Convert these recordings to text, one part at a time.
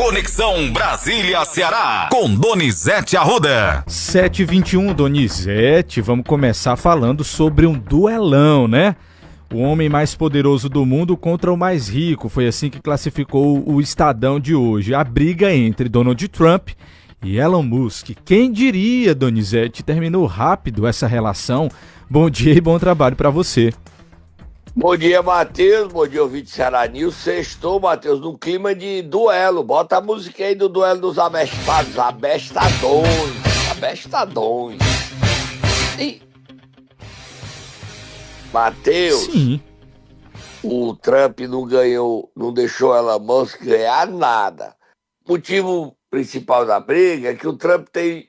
Conexão Brasília-Ceará, com Donizete Arruda. 7h21, Donizete, vamos começar falando sobre um duelão, né? O homem mais poderoso do mundo contra o mais rico, foi assim que classificou o Estadão de hoje. A briga entre Donald Trump e Elon Musk. Quem diria, Donizete, terminou rápido essa relação. Bom dia e bom trabalho para você. Bom dia, Matheus. Bom dia, ouvinte Ceará News. Sextou, Matheus, no clima de duelo. Bota a música aí do duelo dos abestados. Abestadões. E... Matheus, sim, o Trump não ganhou, não deixou Elon Musk ganhar nada. O motivo principal da briga é que o Trump tem...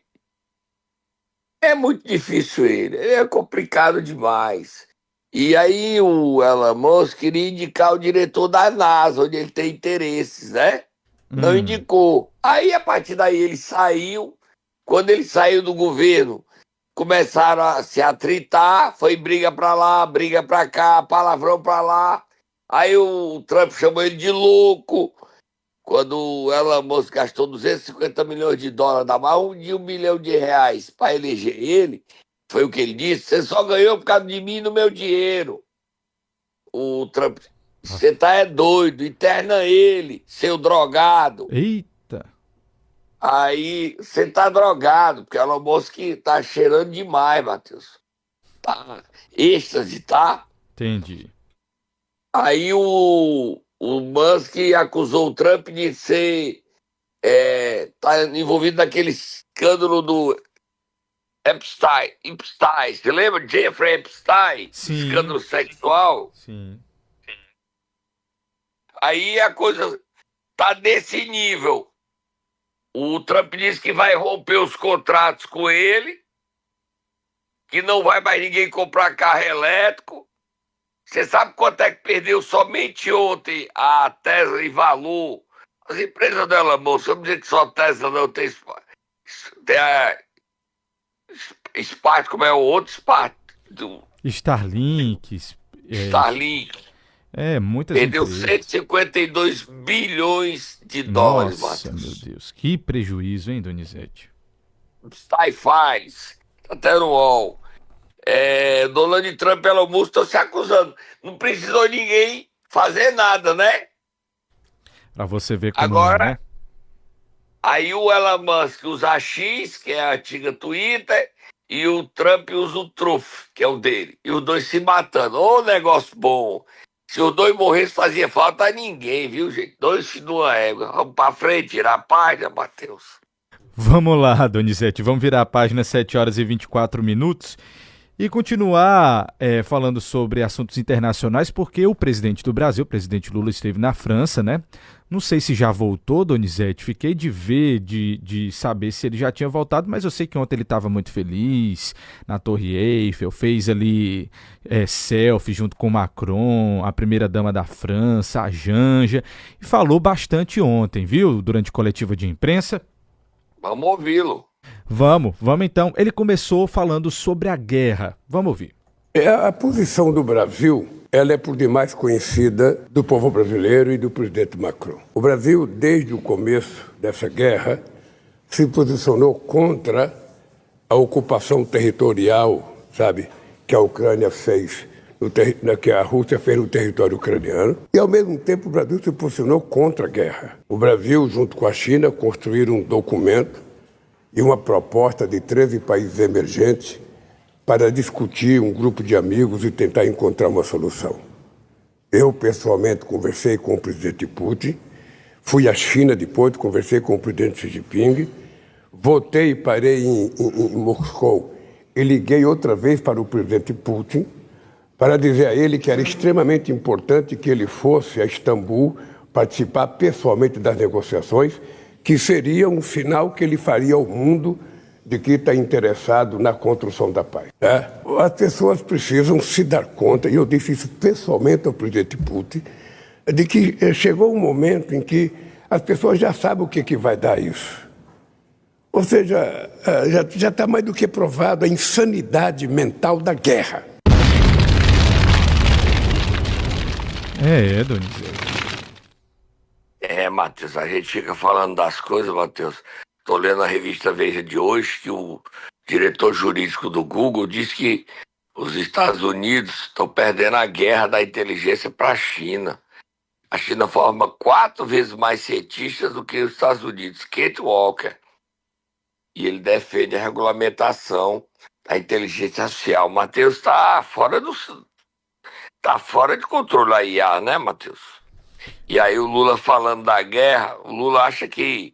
É muito difícil ele é complicado demais. E aí o Elon Musk queria indicar o diretor da NASA, onde ele tem interesses, né? Não indicou. Aí, a partir daí, ele saiu. Quando ele saiu do governo, começaram a se atritar. Foi briga pra lá, briga pra cá, palavrão pra lá. Aí o Trump chamou ele de louco. Quando o Elon Musk gastou 250 milhões de dólares, dá mais de R$1 milhão para eleger ele. Foi o que ele disse: você só ganhou por causa de mim e do meu dinheiro. O Trump, você tá doido, interna ele, seu drogado. Eita. Aí, você tá drogado, porque o Elon Musk tá cheirando demais, Matheus. Tá êxtase, tá? Entendi. Aí o Musk acusou o Trump de ser... tá envolvido naquele escândalo do... Epstein, você lembra? Jeffrey Epstein, Sim. Escândalo sexual. Sim. Aí a coisa tá desse nível. O Trump disse que vai romper os contratos com ele, que não vai mais ninguém comprar carro elétrico. Você sabe quanto é que perdeu somente ontem a Tesla em valor? As empresas dela, moça, vamos dizer que só a Tesla não tem a Spark, como é o outro Spark? Starlink. Starlink. Muitas Perdeu empresas. 152 bilhões de dólares, Nossa, Matheus. meu Deus. Que prejuízo, hein, Donizete? Sci-Fi, até no UOL. Donald Trump e Elon Musk estão se acusando. Não precisou ninguém fazer nada, né? Pra você ver como Agora, é, né? aí o Elon Musk usa a X, que é a antiga Twitter, e o Trump usa o Truth, que é o dele. E os dois se matando. Ô, negócio bom. Se os dois morressem, fazia falta a ninguém, viu, gente? Dois numa égua. Vamos pra frente, tirar a página, Matheus. Vamos lá, Donizete. Vamos virar a página 7h24 e continuar falando sobre assuntos internacionais, porque o presidente do Brasil, o presidente Lula, esteve na França, né? Não sei se já voltou, Donizete. Fiquei de ver, de saber se ele já tinha voltado, mas eu sei que ontem ele estava muito feliz na Torre Eiffel, fez ali selfie junto com o Macron, a primeira-dama da França, a Janja, e falou bastante ontem, viu? Durante coletiva de imprensa. Vamos ouvi-lo. Vamos então. Ele começou falando sobre a guerra. Vamos ouvir. A posição do Brasil, ela é por demais conhecida do povo brasileiro e do presidente Macron. O Brasil, desde o começo dessa guerra, se posicionou contra a ocupação territorial, sabe, que a Ucrânia fez, que a Rússia fez no território ucraniano. E, ao mesmo tempo, o Brasil se posicionou contra a guerra. O Brasil, junto com a China, construíram um documento e uma proposta de 13 países emergentes para discutir um grupo de amigos e tentar encontrar uma solução. Eu, pessoalmente, conversei com o presidente Putin, fui à China depois, conversei com o presidente Xi Jinping, voltei e parei em Moscou e liguei outra vez para o presidente Putin para dizer a ele que era extremamente importante que ele fosse a Istambul participar pessoalmente das negociações, que seria um sinal que ele faria ao mundo de que está interessado na construção da paz. As pessoas precisam se dar conta, e eu disse isso pessoalmente ao presidente Putin, de que chegou um momento em que as pessoas já sabem o que vai dar isso. Ou seja, já está mais do que provado a insanidade mental da guerra. Donizete. Matheus? A gente fica falando das coisas, Matheus. Estou lendo a revista Veja de hoje que o diretor jurídico do Google diz que os Estados Unidos estão perdendo a guerra da inteligência para a China. A China forma 4 vezes mais cientistas do que os Estados Unidos. Kate Walker. E ele defende a regulamentação da inteligência artificial. Matheus está fora de controle a IA, né, Matheus? E aí o Lula falando da guerra, o Lula acha que...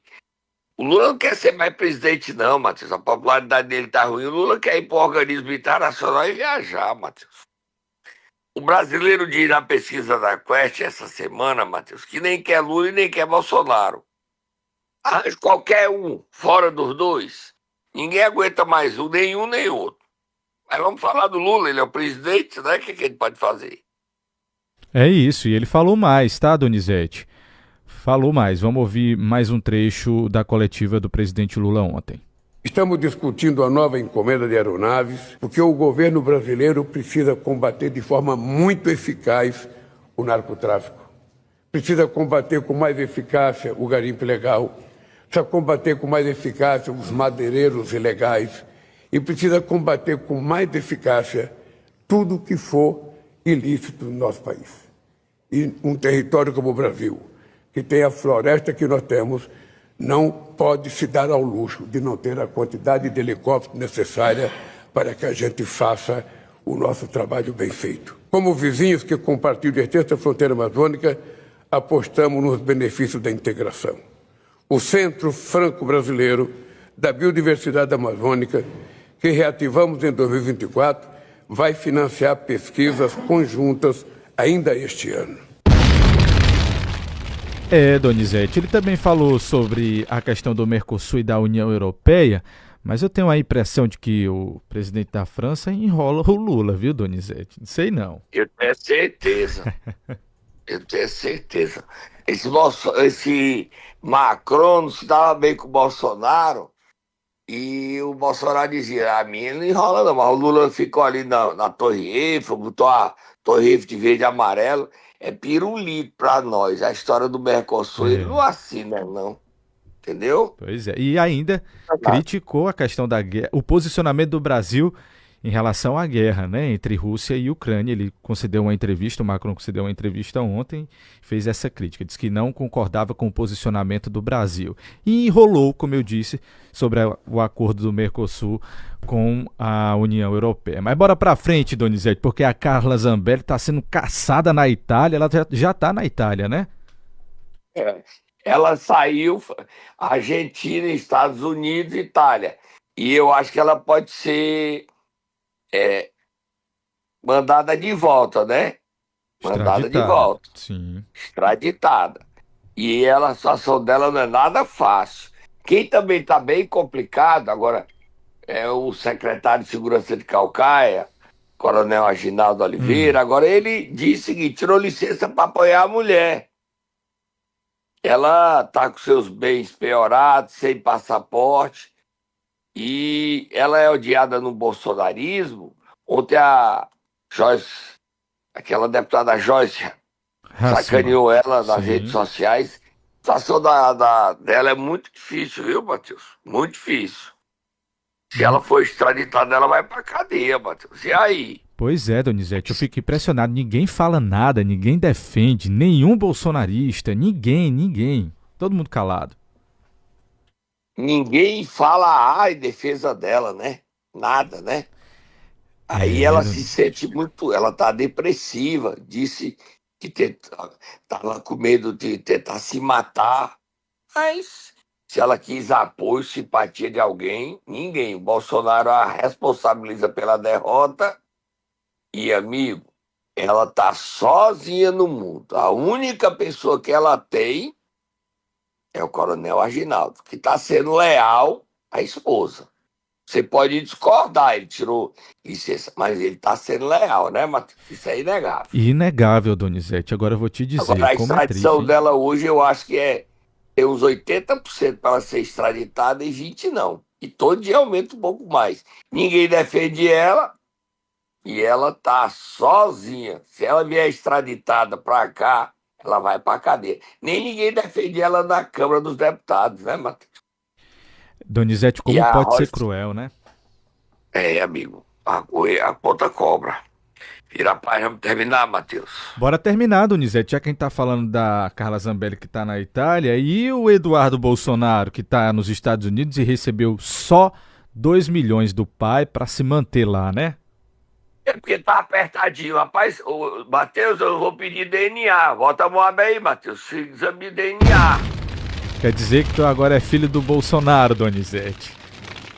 O Lula não quer ser mais presidente, não, Matheus. A popularidade dele tá ruim. O Lula quer ir para o organismo internacional e viajar, Matheus. O brasileiro diz na pesquisa da Quest essa semana, Matheus, que nem quer Lula e nem quer Bolsonaro. Arranja qualquer um, fora dos dois. Ninguém aguenta mais nenhum nem outro. Mas vamos falar do Lula, ele é o presidente, né? O que ele pode fazer? É isso, e ele falou mais, tá, Donizete? Falou mais. Vamos ouvir mais um trecho da coletiva do presidente Lula ontem. Estamos discutindo a nova encomenda de aeronaves, porque o governo brasileiro precisa combater de forma muito eficaz o narcotráfico. Precisa combater com mais eficácia o garimpo ilegal, precisa combater com mais eficácia os madeireiros ilegais e precisa combater com mais eficácia tudo que for ilícito no nosso país. E um território como o Brasil, que tem a floresta que nós temos, não pode se dar ao luxo de não ter a quantidade de helicópteros necessária para que a gente faça o nosso trabalho bem feito. Como vizinhos que compartilham a extensa fronteira amazônica, apostamos nos benefícios da integração. O Centro Franco-Brasileiro da Biodiversidade Amazônica, que reativamos em 2024, vai financiar pesquisas conjuntas ainda este ano. Donizete, ele também falou sobre a questão do Mercosul e da União Europeia, mas eu tenho a impressão de que o presidente da França enrola o Lula, viu, Donizete? Não sei não. Eu tenho certeza. Eu tenho certeza. Esse Macron não se dava bem com o Bolsonaro e o Bolsonaro dizia, a minha não enrola não, mas o Lula ficou ali na Torre Eiffel, botou a Torre Eiffel de verde e amarelo. É pirulito para nós. A história do Mercosul, ele não assina, não. Entendeu? Pois é. E ainda criticou a questão da guerra, o posicionamento do Brasil em relação à guerra, né, entre Rússia e Ucrânia. Ele concedeu uma entrevista, o Macron concedeu uma entrevista ontem, fez essa crítica, disse que não concordava com o posicionamento do Brasil. E enrolou, como eu disse, sobre o acordo do Mercosul com a União Europeia. Mas bora pra frente, Donizete, porque a Carla Zambelli está sendo caçada na Itália, ela já está na Itália, né? Ela saiu, Argentina, Estados Unidos, Itália. E eu acho que ela pode ser mandada de volta, né? Mandada de volta. Sim. Extraditada. E a situação dela não é nada fácil. Quem também está bem complicado, agora, é o secretário de Segurança de Caucaia, Coronel Aginaldo Oliveira. Agora ele disse o seguinte, tirou licença para apoiar a mulher. Ela está com seus bens penhorados, sem passaporte, e ela é odiada no bolsonarismo. Ontem a Joyce, aquela deputada Joyce, sacaneou ela nas redes sociais. A situação dela é muito difícil, viu, Matheus? Muito difícil. Se ela for extraditada, ela vai pra cadeia, Matheus. E aí? Pois é, Donizete, eu fico impressionado. Ninguém fala nada, ninguém defende, nenhum bolsonarista, ninguém. Todo mundo calado. Ninguém fala em defesa dela, né? Nada, né? Aí ela se sente muito... Ela tá depressiva, disse que tava com medo de tentar se matar. Mas se ela quis apoio, simpatia de alguém, ninguém. O Bolsonaro a responsabiliza pela derrota. E, amigo, ela tá sozinha no mundo. A única pessoa que ela tem é o Coronel Aginaldo, que está sendo leal à esposa. Você pode discordar, ele tirou licença, mas ele está sendo leal, né, Matheus? Isso é inegável. Inegável, Donizete. Agora eu vou te dizer. Agora, a extradição dela hoje, eu acho que tem uns 80% para ela ser extraditada e 20% não. E todo dia aumenta um pouco mais. Ninguém defende ela. E ela tá sozinha. Se ela vier extraditada para cá, ela vai pra cadeia. Nem ninguém defende ela na Câmara dos Deputados, né, Matheus? Donizete, E como a pode ser Rosa, cruel, né? amigo, a conta cobra. Vira a página, vamos terminar, Matheus. Bora terminar, Donizete, já que a gente tá falando da Carla Zambelli que tá na Itália e o Eduardo Bolsonaro que tá nos Estados Unidos e recebeu só 2 milhões do pai pra se manter lá, né? É porque tá apertadinho. Rapaz, Matheus, eu vou pedir DNA. Volta a Moab aí, Matheus. Exame de DNA. Quer dizer que tu agora é filho do Bolsonaro, Donizete.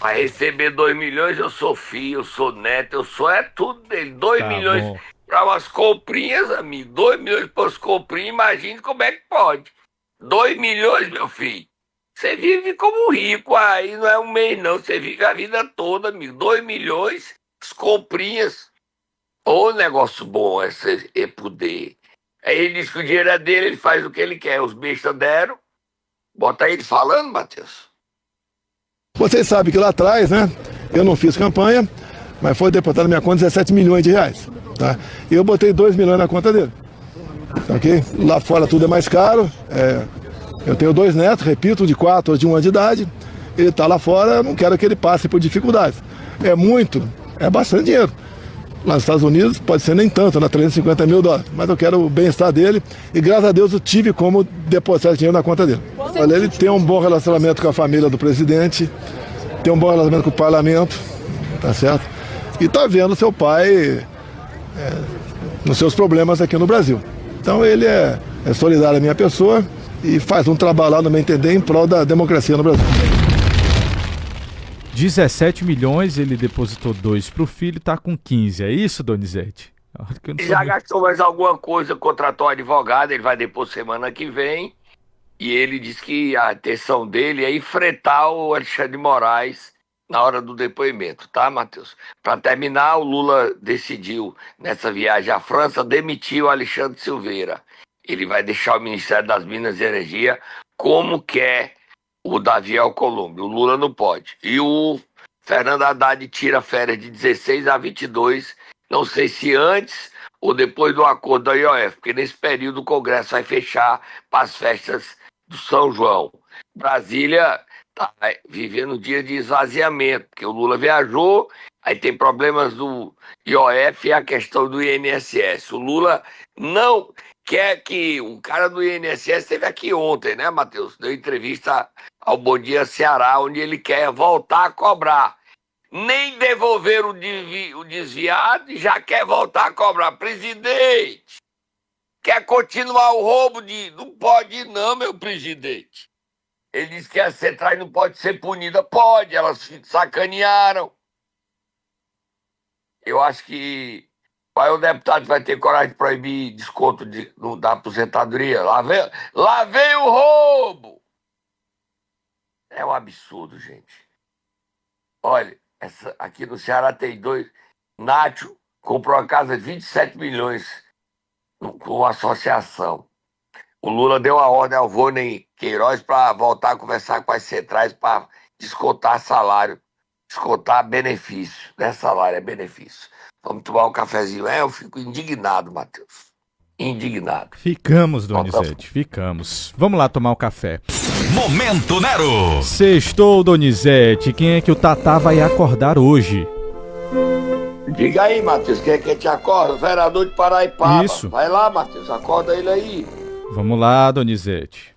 Vai receber 2 milhões, eu sou filho, eu sou neto, eu sou tudo dele. 2 Tá milhões bom. para umas comprinhas, amigo. 2 milhões para as comprinhas, imagine como é que pode. 2 milhões, meu filho. Você vive como rico aí, não é um mês não, você vive a vida toda, amigo. 2 milhões, as comprinhas. Ô, negócio bom é poder. Aí ele diz que o dinheiro é dele, ele faz o que ele quer. Os bestas deram. Bota ele falando, Matheus. Vocês sabem que lá atrás, né, eu não fiz campanha, mas foi depositado na minha conta 17 milhões de reais. Tá? E eu botei 2 milhões na conta dele. Ok? Lá fora tudo é mais caro. Eu tenho 2 netos, repito, de 4 ou de 1 ano de idade. Ele está lá fora, eu não quero que ele passe por dificuldades. É muito, é bastante dinheiro. Lá nos Estados Unidos pode ser nem tanto, né, 350 mil dólares. Mas eu quero o bem-estar dele e graças a Deus eu tive como depositar dinheiro na conta dele. Olha, ele tem um bom relacionamento com a família do presidente, tem um bom relacionamento com o parlamento, tá certo? E tá vendo seu pai nos seus problemas aqui no Brasil. Então ele é solidário à minha pessoa e faz um trabalho lá, no meu entender, em prol da democracia no Brasil. 17 milhões, ele depositou 2 pro filho, tá com 15. É isso, Donizete? Olha que eu não Ele sou já muito- gastou mais alguma coisa, contratou um advogado, ele vai depor semana que vem. E ele diz que a intenção dele é enfrentar o Alexandre de Moraes na hora do depoimento, tá, Matheus? Para terminar, o Lula decidiu, nessa viagem à França, demitir o Alexandre Silveira. Ele vai deixar o Ministério das Minas e Energia como quer o Davi Alcolumbre. O Lula não pode. E o Fernando Haddad tira férias de 16 a 22, não sei se antes ou depois do acordo da IOF, porque nesse período o Congresso vai fechar para as festas do São João. Brasília está vivendo um dia de esvaziamento, porque o Lula viajou, aí tem problemas do IOF e a questão do INSS. O Lula não quer que um cara do INSS esteve aqui ontem, né, Matheus? Deu entrevista ao Bom Dia Ceará, onde ele quer voltar a cobrar. Nem devolver o desviado e já quer voltar a cobrar. Presidente, quer continuar o roubo de... Não pode não, meu presidente. Ele disse que as centrais não podem ser punidas. Pode, elas sacanearam. Eu acho que... Qual é o deputado que vai ter coragem de proibir desconto da aposentadoria? Lá vem o roubo! É um absurdo, gente. Olha, aqui no Ceará tem 2. Nacho comprou uma casa de 27 milhões com uma associação. O Lula deu a ordem ao Vônei Queiroz para voltar a conversar com as centrais para descontar salário, descontar benefício. Não é salário, é benefício. Vamos tomar um cafezinho. Eu fico indignado, Matheus. Indignado. Ficamos, Donizete, ficamos. Vamos lá tomar um café. Momento Nero. Sextou, Donizete. Quem é que o Tatá vai acordar hoje? Diga aí, Matheus, quem é que te acorda? O vereador de Paraipaba. Isso. Vai lá, Matheus, acorda ele aí. Vamos lá, Donizete.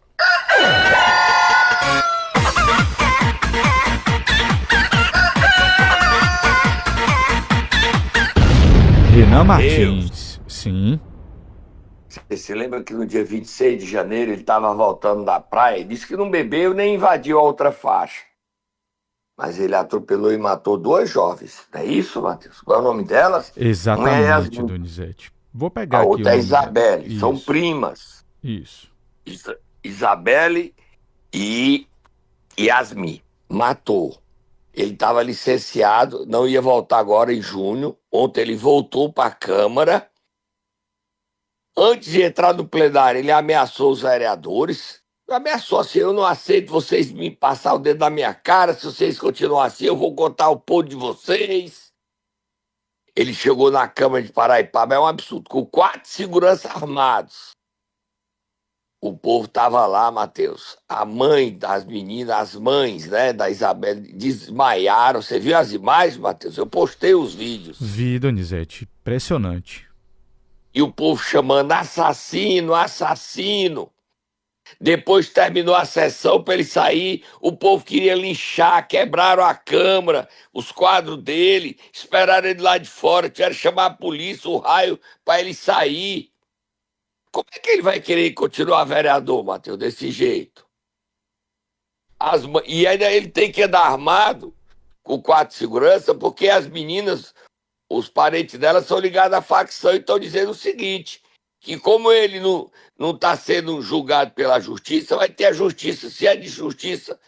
Renan Martins. Sim. Você se lembra que no dia 26 de janeiro ele estava voltando da praia? Disse que não bebeu nem invadiu a outra faixa. Mas ele atropelou e matou 2 jovens. Não é isso, Matheus? Qual é o nome delas? Uma é Exatamente, Yasmin, Donizete. Vou pegar a aqui outra é nome dela. Isabelle. São Isso, primas. Isso. Isabelle e Yasmin. Matou. Ele estava licenciado, não ia voltar agora em junho. Ontem ele voltou para a Câmara. Antes de entrar no plenário, ele ameaçou os vereadores. Ameaçou assim: eu não aceito vocês me passar o dedo na minha cara. Se vocês continuarem assim, eu vou cortar o pão de vocês. Ele chegou na Câmara de Paraipaba, é um absurdo, com 4 seguranças armados. o povo tava lá, Matheus. A mãe das meninas, as mães, né, da Isabela, desmaiaram. Você viu as imagens, Matheus? Eu postei os vídeos. Vi, Donizete. Impressionante. E o povo chamando assassino, assassino. Depois terminou a sessão para ele sair, o povo queria linchar, quebraram a câmara, os quadros dele, esperaram ele lá de fora, tiveram que chamar a polícia, o raio, para ele sair. Como é que ele vai querer continuar vereador, Matheus, desse jeito? E ainda ele tem que andar armado, com quadro de segurança, porque as meninas, os parentes dela, são ligados à facção e estão dizendo o seguinte, que como ele não está sendo julgado pela justiça, vai ter a justiça. Se é de justiça,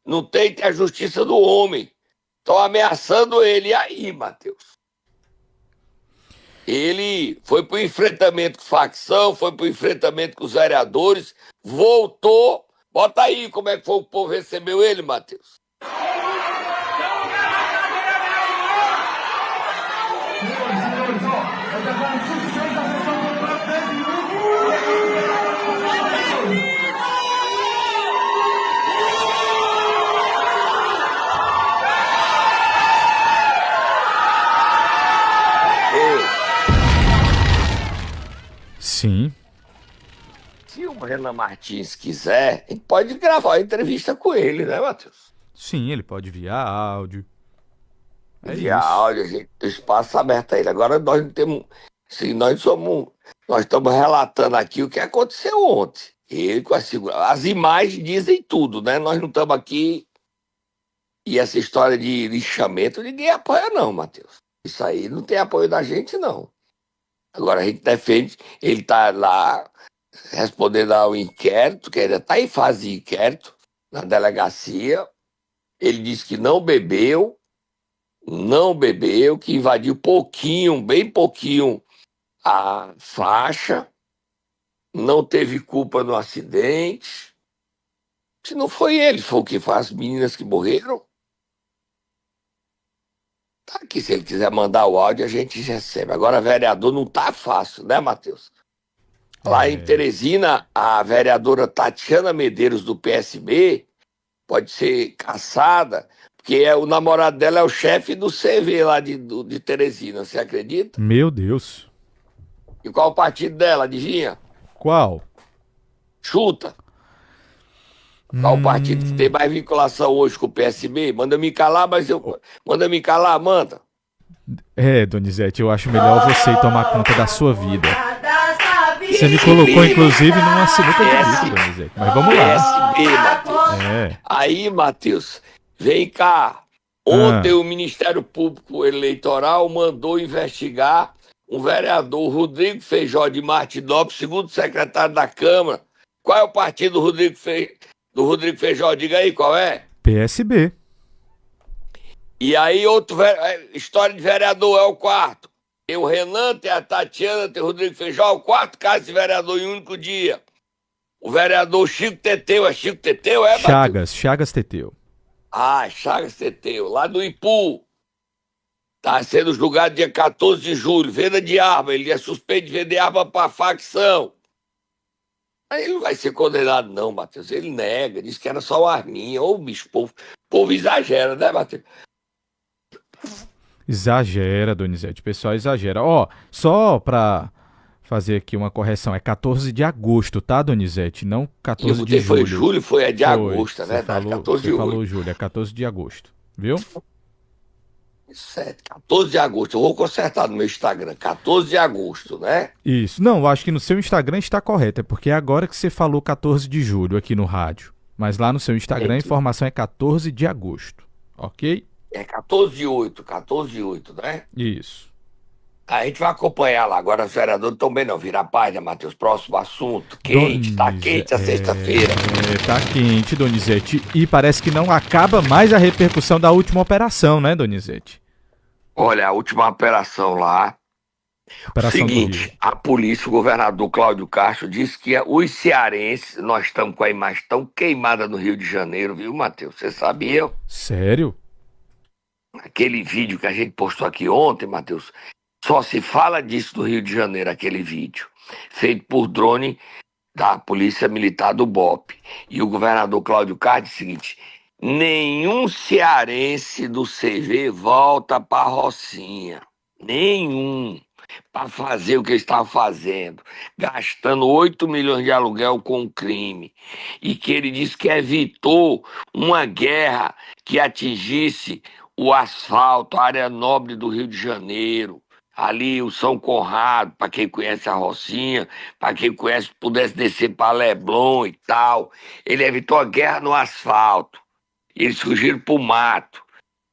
não tem a justiça do homem. Estão ameaçando ele. E aí, Matheus? Ele foi para o enfrentamento com facção, foi para o enfrentamento com os vereadores, voltou. Bota aí como é que foi o povo recebeu ele, Matheus. Sim. Se o Renan Martins quiser, a gente pode gravar uma entrevista com ele, né, Matheus? Sim, ele pode enviar áudio. É Via isso. áudio, a gente tem espaço aberto a ele. Agora nós não temos. Sim, nós estamos relatando aqui o que aconteceu ontem. Ele com a segurança. As imagens dizem tudo, né? Nós não estamos aqui. E essa história de lixamento, ninguém apoia, não, Matheus. Isso aí não tem apoio da gente, não. Agora a gente defende, ele está lá respondendo ao inquérito, que ainda está em fase de inquérito, na delegacia. Ele disse que não bebeu, que invadiu pouquinho, bem pouquinho, a faixa, não teve culpa no acidente. Se não foi ele, foi o que faz as meninas que morreram. Tá aqui, se ele quiser mandar o áudio, a gente recebe. Agora, vereador não tá fácil, né, Matheus? Lá em Teresina, a vereadora Tatiana Medeiros, do PSB, pode ser caçada, porque o namorado dela é o chefe do CV lá de Teresina, você acredita? Meu Deus. E qual o partido dela, adivinha? Qual? Chuta. Qual o partido que tem mais vinculação hoje com o PSB? Manda me calar, Manda me calar, manda. Donizete, eu acho melhor você tomar conta da sua vida. Você me colocou, inclusive, numa sinuca de bico, Donizete. Mas vamos lá. PSB, Matheus. Aí, Matheus, vem cá. Ontem o Ministério Público Eleitoral mandou investigar um vereador, Rodrigo Feijó de Martinópolis, segundo secretário da Câmara. Qual é o partido do Rodrigo Feijó? Diga aí qual é. PSB. E aí, história de vereador é o quarto. Tem o Renan, tem a Tatiana, tem o Rodrigo Feijó, o quarto caso de vereador em um único dia. O vereador Chico Teteu, é Chico Teteu, é, Chagas Teteu. Chagas Teteu, lá do Ipu. Tá sendo julgado dia 14 de julho, venda de arma, ele é suspeito de vender arma para facção. Aí ele não vai ser condenado não, Matheus, ele nega, diz que era só uma arminha. Ô, bicho, povo exagera, né, Matheus? Exagera, Donizete, o pessoal exagera. Só pra fazer aqui uma correção, é 14 de agosto, tá, Donizete? Não 14 de julho. Foi julho, foi de agosto, né? Você falou julho, é 14 de agosto, viu? 14 de agosto, eu vou consertar no meu Instagram, 14 de agosto, né? Isso, não, eu acho que no seu Instagram está correto, é porque é agora que você falou 14 de julho aqui no rádio. Mas lá no seu Instagram a informação é 14 de agosto, ok? É 14 de 8, né? Isso. A gente vai acompanhar lá. Agora os vereadores também não. Vira a página, Matheus. Próximo assunto. Quente, tá quente a sexta-feira. Tá quente, Donizete. E parece que não acaba mais a repercussão da última operação, né, Donizete? Olha, a última operação lá. Seguinte, a polícia, o governador Cláudio Castro, disse que os cearenses, nós estamos com a imagem tão queimada no Rio de Janeiro, viu, Matheus? Você sabia? Sério? Aquele vídeo que a gente postou aqui ontem, Matheus, só se fala disso do Rio de Janeiro, aquele vídeo, feito por drone da Polícia Militar do BOPE. E o governador Cláudio Castro disse o seguinte: nenhum cearense do CV volta para Rocinha. Nenhum. Para fazer o que eles estavam fazendo, gastando 8 milhões de aluguel com crime. E que ele disse que evitou uma guerra que atingisse o asfalto, a área nobre do Rio de Janeiro, ali o São Conrado, para quem conhece a Rocinha, para quem conhece, pudesse descer para Leblon e tal. Ele evitou a guerra no asfalto. Eles fugiram para o mato.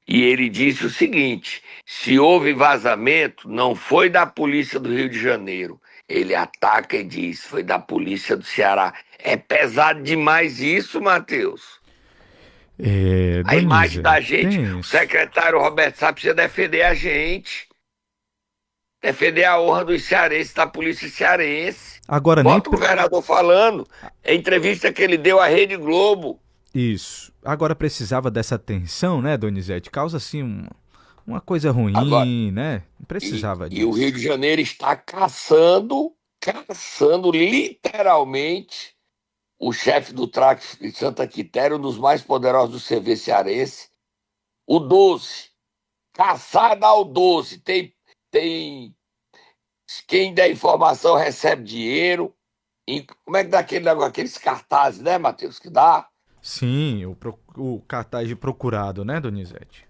E ele disse o seguinte: se houve vazamento, não foi da polícia do Rio de Janeiro. Ele ataca e diz: foi da polícia do Ceará. É pesado demais isso, Matheus. A imagem da gente, o secretário Roberto Sá precisa defender a gente. Defender a honra dos cearenses, da polícia cearense. Agora Bota o governador falando. É a entrevista que ele deu à Rede Globo. Isso. Agora precisava dessa tensão, né, Donizete? Causa, assim, uma coisa ruim, Agora, né? Não precisava disso. E o Rio de Janeiro está caçando literalmente o chefe do tráfico de Santa Quitéria, um dos mais poderosos do CV cearense, o 12. Caçada ao 12. Tem quem der informação recebe dinheiro. E como é que dá aquele negócio, aqueles cartazes, né, Matheus, que dá? Sim, o cartaz de procurado, né, Donizete?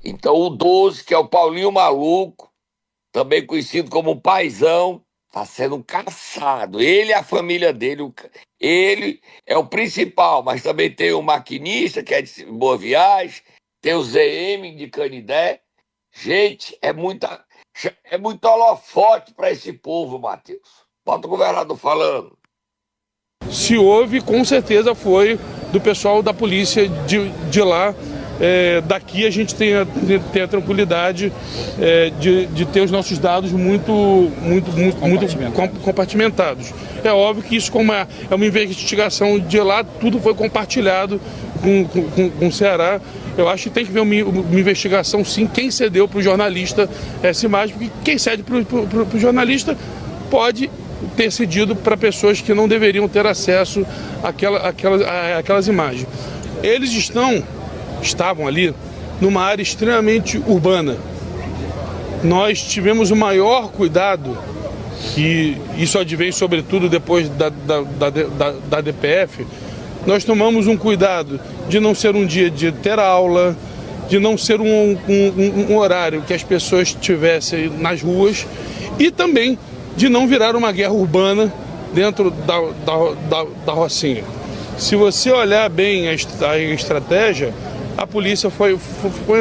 Então o 12, que é o Paulinho Maluco, também conhecido como o Paizão, está sendo caçado. Ele e a família dele. Ele é o principal, mas também tem o maquinista, que é de Boa Viagem, tem o ZM de Canidé. Gente, é muito holofote para esse povo, Matheus. Bota o governador falando. Se houve, com certeza foi do pessoal da polícia de lá. Daqui a gente tem a tranquilidade de ter os nossos dados muito compartimentados. É óbvio que isso, como é uma investigação de lá, tudo foi compartilhado com o Ceará. Eu acho que tem que ver uma investigação, sim, quem cedeu para o jornalista essa imagem, porque quem cede para o jornalista pode ter cedido para pessoas que não deveriam ter acesso àquelas imagens. Eles estavam ali numa área extremamente urbana. Nós tivemos o maior cuidado, que isso advém sobretudo depois da DPF, nós tomamos um cuidado de não ser um dia de ter aula, de não ser um horário que as pessoas estivessem nas ruas e também de não virar uma guerra urbana dentro da Rocinha. Se você olhar bem a estratégia, a polícia foi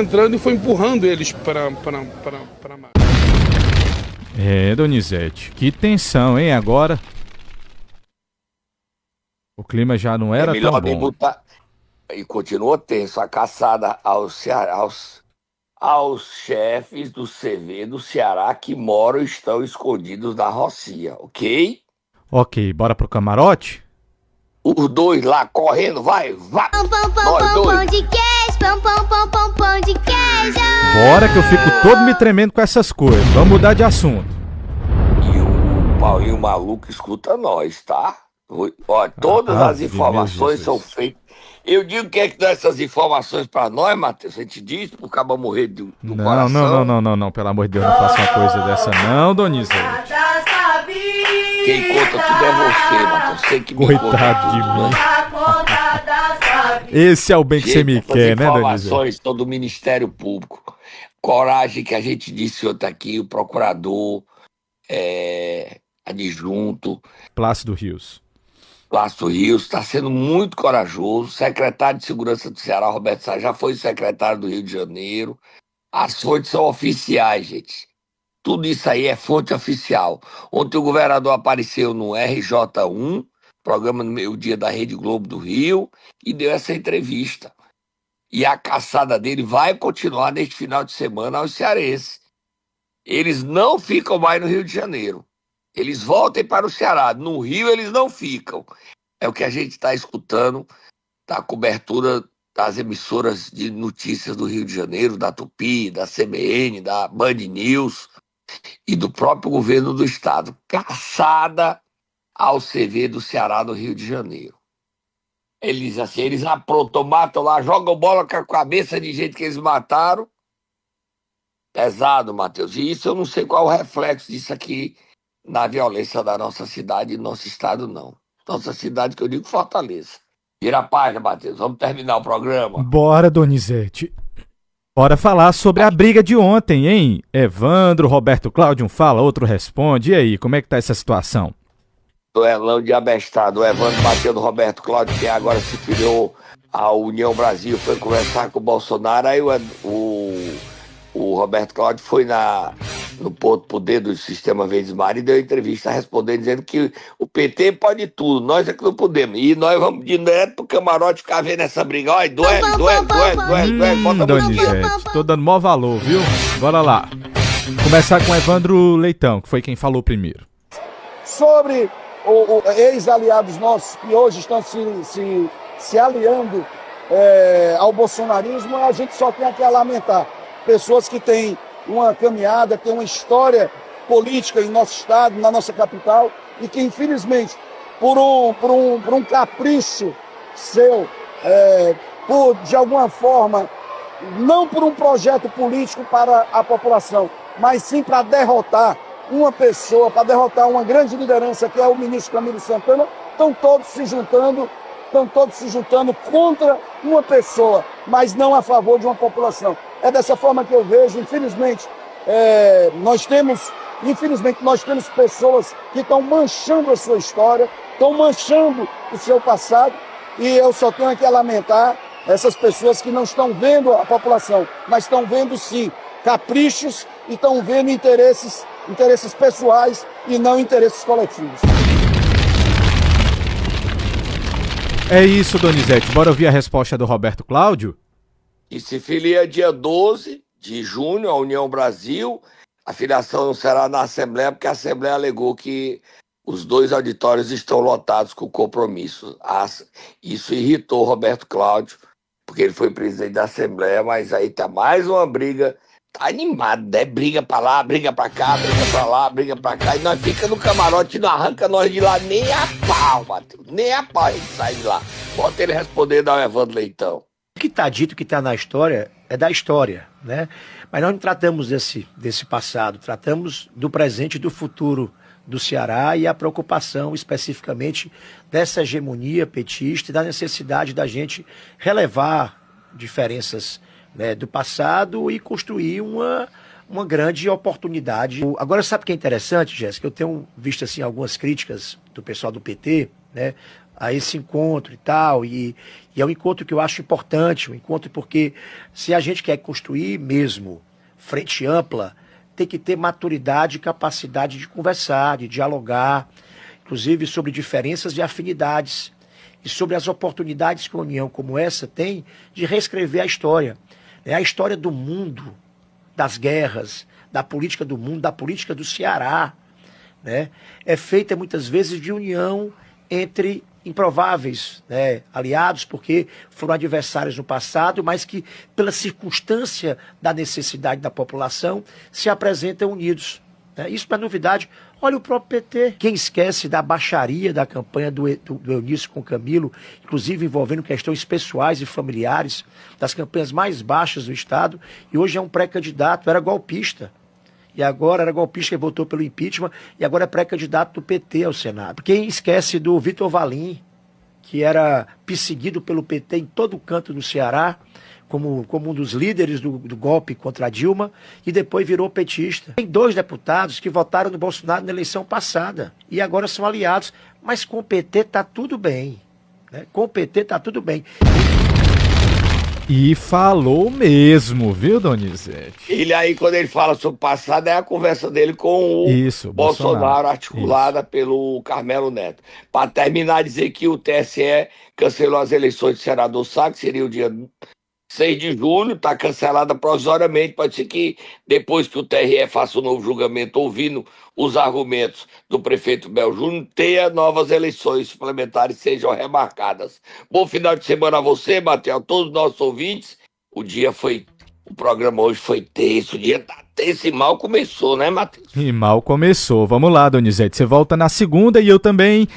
entrando e foi empurrando eles para a margem. Donizete, que tensão, hein, agora? O clima já não era tão bom. E continua tenso a caçada aos chefes do CV do Ceará que moram e estão escondidos na Rocinha, ok? Ok, bora pro camarote? Os dois lá correndo, vai! Pão, pão, pão, pão, pão de queijo, pão, pão, pão, pão, pão de queijo. Bora que eu fico todo me tremendo com essas coisas. Vamos mudar de assunto. E o Paulinho Maluco escuta nós, tá? Ó, todas as informações são feitas. Eu digo que é que dá essas informações pra nós, Matheus. A gente diz pro cabo morrer do coração. Não, pelo amor de Deus, não faça uma coisa dessa não, Donizete. Quem conta tudo é você, Matheus. Você que me Coitado de mim. Esse é o bem que você me quer, né, Donizete? Informações estão do Ministério Público. Coragem que a gente disse ontem aqui, o procurador adjunto Plácido Rios está sendo muito corajoso. O secretário de Segurança do Ceará, Roberto Sá, já foi secretário do Rio de Janeiro. As fontes são oficiais, gente. Tudo isso aí é fonte oficial. Ontem o governador apareceu no RJ1, programa no meio-dia da Rede Globo do Rio, e deu essa entrevista. E a caçada dele vai continuar neste final de semana aos cearenses. Eles não ficam mais no Rio de Janeiro. Eles voltem para o Ceará. No Rio eles não ficam. É o que a gente está escutando da cobertura das emissoras de notícias do Rio de Janeiro, da Tupi, da CBN, da Band News e do próprio governo do estado. Caçada ao CV do Ceará do Rio de Janeiro. Ele diz assim, eles aprontam, matam lá, jogam bola com a cabeça de jeito que eles mataram. Pesado, Matheus. E isso eu não sei qual é o reflexo disso aqui na violência da nossa cidade e do nosso estado, não. Nossa cidade, que eu digo Fortaleza. Vira a página, Matheus. Vamos terminar o programa. Bora, Donizete. Bora falar sobre a briga de ontem, hein? Evandro, Roberto Cláudio, um fala, outro responde. E aí, como é que tá essa situação? Duelão de abestado. O Evandro bateu no Roberto Cláudio, que agora se filiou à União Brasil, foi conversar com o Bolsonaro. Aí o Roberto Cláudio foi no ponto poder do Sistema Verdes Mares e deu entrevista respondendo, dizendo que o PT pode tudo, nós é que não podemos. E nós vamos direto pro camarote ficar vendo essa briga. Olha, duelo, bota a musiquinha. Donizete, tô dando maior valor, viu? Bora lá. Começar com o Evandro Leitão, que foi quem falou primeiro. Sobre ex-aliados nossos que hoje estão se aliando ao bolsonarismo, a gente só tem aqui a lamentar. Pessoas que têm uma caminhada, têm uma história política em nosso estado, na nossa capital, e que infelizmente, por um capricho seu, de alguma forma, não por um projeto político para a população, mas sim para derrotar uma pessoa, para derrotar uma grande liderança que é o ministro Camilo Santana, estão todos se juntando contra uma pessoa, mas não a favor de uma população. É dessa forma que eu vejo. Infelizmente, nós temos pessoas que estão manchando a sua história, estão manchando o seu passado, e eu só tenho aqui a lamentar essas pessoas que não estão vendo a população, mas estão vendo sim caprichos e estão vendo interesses pessoais e não interesses coletivos. É isso, Donizete. Bora ouvir a resposta do Roberto Cláudio? E se filia dia 12 de junho à União Brasil. A filiação não será na Assembleia, porque a Assembleia alegou que os 2 auditórios estão lotados com compromisso. Isso irritou o Roberto Cláudio, porque ele foi presidente da Assembleia, mas aí tá mais uma briga. Tá animado, né? Briga pra lá, briga pra cá, briga pra lá, briga pra cá. E nós fica no camarote e não arranca nós de lá nem a pau, Matheus. Nem a pau a gente sai de lá. Bota ele respondendo ao Evandro Leitão. O que está dito, o que está na história, é da história, né? Mas nós não tratamos desse passado, tratamos do presente e do futuro do Ceará e a preocupação especificamente dessa hegemonia petista e da necessidade da gente relevar diferenças, né, do passado e construir uma grande oportunidade. Agora, sabe o que é interessante, Jéssica? Eu tenho visto assim, algumas críticas do pessoal do PT, né, a esse encontro e tal, e é um encontro que eu acho importante, um encontro porque se a gente quer construir mesmo frente ampla, tem que ter maturidade e capacidade de conversar, de dialogar, inclusive sobre diferenças e afinidades, e sobre as oportunidades que uma união como essa tem de reescrever a história. É a história do mundo, das guerras, da política do mundo, da política do Ceará, né? É feita muitas vezes de união entre improváveis, né, aliados, porque foram adversários no passado, mas que, pela circunstância da necessidade da população, se apresentam unidos. Né? Isso não é novidade. Olha o próprio PT. Quem esquece da baixaria da campanha do Eunício com Camilo, inclusive envolvendo questões pessoais e familiares, das campanhas mais baixas do Estado, e hoje é um pré-candidato, era golpista. E agora era golpista que votou pelo impeachment, e agora é pré-candidato do PT ao Senado. Quem esquece do Vitor Valim, que era perseguido pelo PT em todo o canto do Ceará, como um dos líderes do golpe contra a Dilma, e depois virou petista. Tem 2 deputados que votaram no Bolsonaro na eleição passada, e agora são aliados. Mas com o PT está tudo bem. Né? Com o PT está tudo bem. E falou mesmo, viu, Donizete? Ele aí, quando ele fala sobre o passado, é a conversa dele com o Bolsonaro, articulada pelo Carmelo Neto. Para terminar, dizer que o TSE cancelou as eleições de senador Sá, que seria o dia 6 de julho, está cancelada provisoriamente. Pode ser que depois que o TRE faça o novo julgamento, ouvindo os argumentos do prefeito Bel Júnior, tenha novas eleições suplementares sejam remarcadas. Bom final de semana a você, Matheus, a todos os nossos ouvintes. O programa hoje foi tenso, o dia tá esse mal começou, né, Matheus? E mal começou. Vamos lá, Donizete. Você volta na segunda e eu também.